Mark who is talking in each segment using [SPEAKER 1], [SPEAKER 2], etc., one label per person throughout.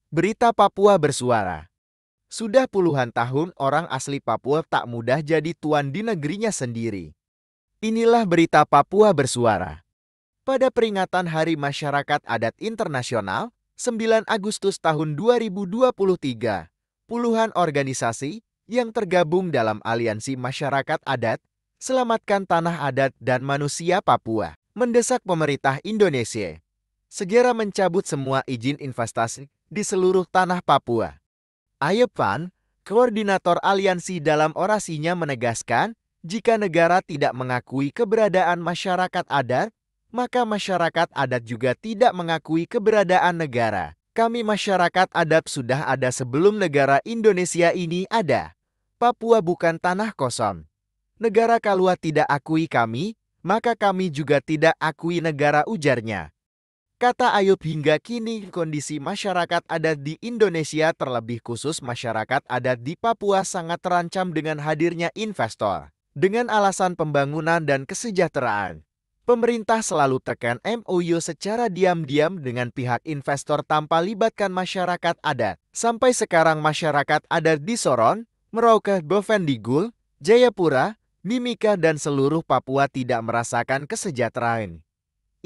[SPEAKER 1] Berita Papua Bersuara. Sudah puluhan tahun orang asli Papua tak mudah jadi tuan di negerinya sendiri. Inilah berita Papua Bersuara. Pada peringatan Hari Masyarakat Adat Internasional, 9 Agustus tahun 2023, puluhan organisasi yang tergabung dalam Aliansi Masyarakat Adat, Selamatkan Tanah Adat dan Manusia Papua, mendesak pemerintah Indonesia segera mencabut semua izin investasi di seluruh tanah Papua. Ayub Pan, koordinator aliansi dalam orasinya menegaskan, jika negara tidak mengakui keberadaan masyarakat adat, maka masyarakat adat juga tidak mengakui keberadaan negara. Kami masyarakat adat sudah ada sebelum negara Indonesia ini ada. Papua bukan tanah kosong. Negara kalau tidak akui kami, maka kami juga tidak akui negara, ujarnya. Kata Ayub, hingga kini kondisi masyarakat adat di Indonesia, terlebih khusus masyarakat adat di Papua, sangat terancam dengan hadirnya investor. Dengan alasan pembangunan dan kesejahteraan, pemerintah selalu tekan MOU secara diam-diam dengan pihak investor tanpa libatkan masyarakat adat. Sampai sekarang masyarakat adat di Sorong, Merauke, Bovendigul, Jayapura, Mimika dan seluruh Papua tidak merasakan kesejahteraan.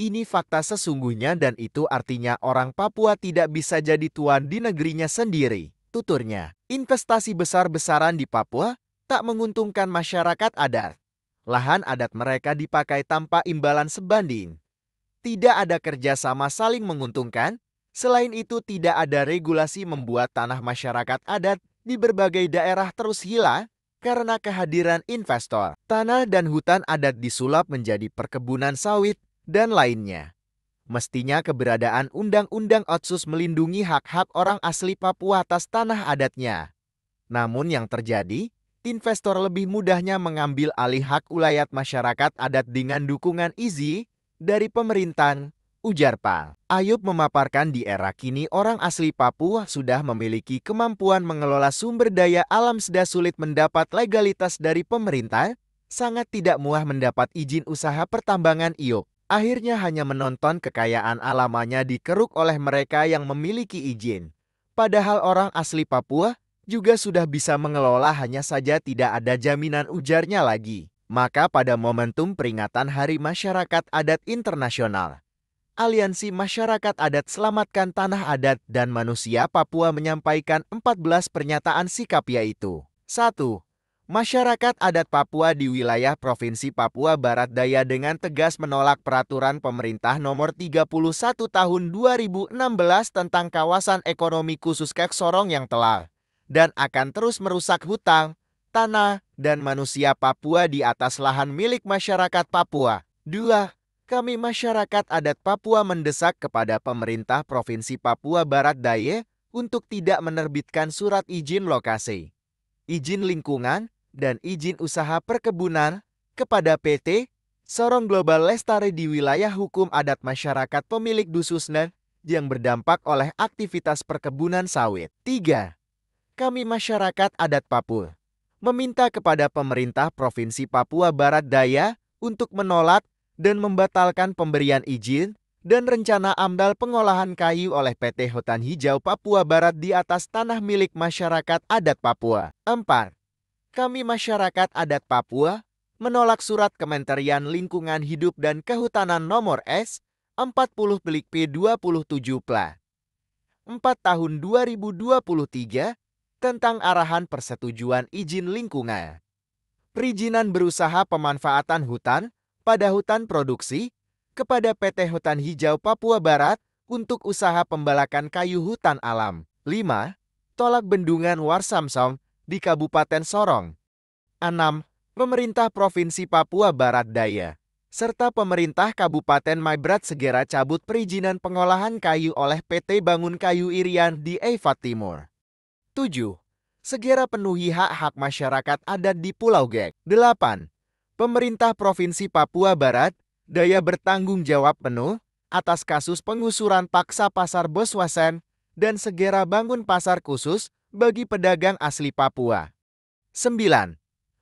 [SPEAKER 1] Ini fakta sesungguhnya dan itu artinya orang Papua tidak bisa jadi tuan di negerinya sendiri, tuturnya. Investasi besar-besaran di Papua tak menguntungkan masyarakat adat. Lahan adat mereka dipakai tanpa imbalan sebanding. Tidak ada kerjasama saling menguntungkan. Selain itu tidak ada regulasi membuat tanah masyarakat adat di berbagai daerah terus hilang karena kehadiran investor. Tanah dan hutan adat disulap menjadi perkebunan sawit dan lainnya. Mestinya keberadaan Undang-Undang Otsus melindungi hak-hak orang asli Papua atas tanah adatnya. Namun yang terjadi, investor lebih mudahnya mengambil alih hak ulayat masyarakat adat dengan dukungan IZI dari pemerintahan, ujar Pak. Ayub memaparkan di era kini orang asli Papua sudah memiliki kemampuan mengelola sumber daya alam, sudah sulit mendapat legalitas dari pemerintah, sangat tidak mudah mendapat izin usaha pertambangan IO. Akhirnya hanya menonton kekayaan alamnya dikeruk oleh mereka yang memiliki izin. Padahal orang asli Papua juga sudah bisa mengelola, hanya saja tidak ada jaminan, ujarnya lagi. Maka pada momentum peringatan Hari Masyarakat Adat Internasional, Aliansi Masyarakat Adat Selamatkan Tanah Adat dan Manusia Papua menyampaikan 14 pernyataan sikap, yaitu 1. Masyarakat adat Papua di wilayah Provinsi Papua Barat Daya dengan tegas menolak peraturan pemerintah nomor 31 tahun 2016 tentang kawasan ekonomi khusus Kek Sorong yang telah dan akan terus merusak hutan, tanah, dan manusia Papua di atas lahan milik masyarakat Papua. 2. Kami masyarakat adat Papua mendesak kepada pemerintah Provinsi Papua Barat Daya untuk tidak menerbitkan surat izin lokasi, izin lingkungan, dan izin usaha perkebunan kepada PT Sorong Global Lestari di wilayah hukum adat masyarakat pemilik Dususnen yang berdampak oleh aktivitas perkebunan sawit. 3. Kami masyarakat adat Papua meminta kepada pemerintah Provinsi Papua Barat Daya untuk menolak dan membatalkan pemberian izin dan rencana amdal pengolahan kayu oleh PT Hutan Hijau Papua Barat di atas tanah milik masyarakat adat Papua. 4. Kami masyarakat adat Papua menolak surat Kementerian Lingkungan Hidup dan Kehutanan nomor S40/P27/4 tahun 2023 tentang arahan persetujuan izin lingkungan, perizinan berusaha pemanfaatan hutan pada hutan produksi kepada PT Hutan Hijau Papua Barat untuk usaha pembalakan kayu hutan alam. 5. Tolak bendungan Warsamsong di Kabupaten Sorong. 6. Pemerintah Provinsi Papua Barat Daya serta pemerintah Kabupaten Maibrat segera cabut perizinan pengolahan kayu oleh PT Bangun Kayu Irian di Eifat Timur. 7. Segera penuhi hak-hak masyarakat adat di Pulau Gek. 8. Pemerintah Provinsi Papua Barat Daya bertanggung jawab penuh atas kasus pengusuran paksa pasar Boswasen dan segera bangun pasar khusus bagi pedagang asli Papua. 9.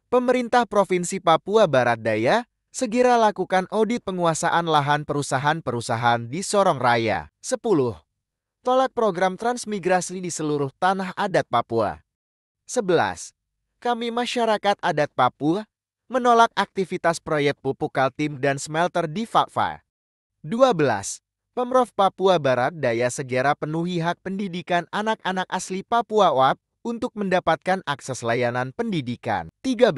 [SPEAKER 1] Pemerintah Provinsi Papua Barat Daya segera lakukan audit penguasaan lahan perusahaan-perusahaan di Sorong Raya. 10. tolak program transmigrasi di seluruh tanah adat Papua. 11. Kami masyarakat adat Papua menolak aktivitas proyek pupuk Kaltim dan smelter di Fakfa. 12. Pemprov Papua Barat Daya segera penuhi hak pendidikan anak-anak asli Papua WAP untuk mendapatkan akses layanan pendidikan. 13.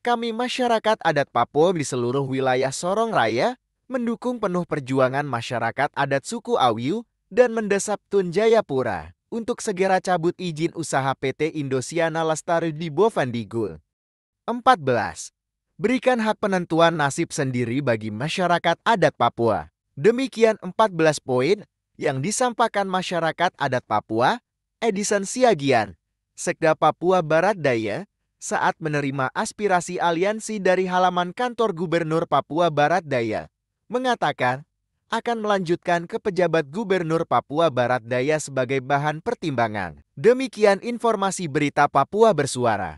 [SPEAKER 1] Kami masyarakat adat Papua di seluruh wilayah Sorong Raya mendukung penuh perjuangan masyarakat adat suku Awiu dan mendesak Tun Jayapura untuk segera cabut izin usaha PT Indosiana Lestari di Bovendigul. 14. Berikan hak penentuan nasib sendiri bagi masyarakat adat Papua. Demikian 14 poin yang disampaikan masyarakat adat Papua, Edison Siagian, Sekda Papua Barat Daya, saat menerima aspirasi aliansi dari halaman kantor Gubernur Papua Barat Daya, mengatakan akan melanjutkan ke pejabat Gubernur Papua Barat Daya sebagai bahan pertimbangan. Demikian informasi berita Papua Bersuara.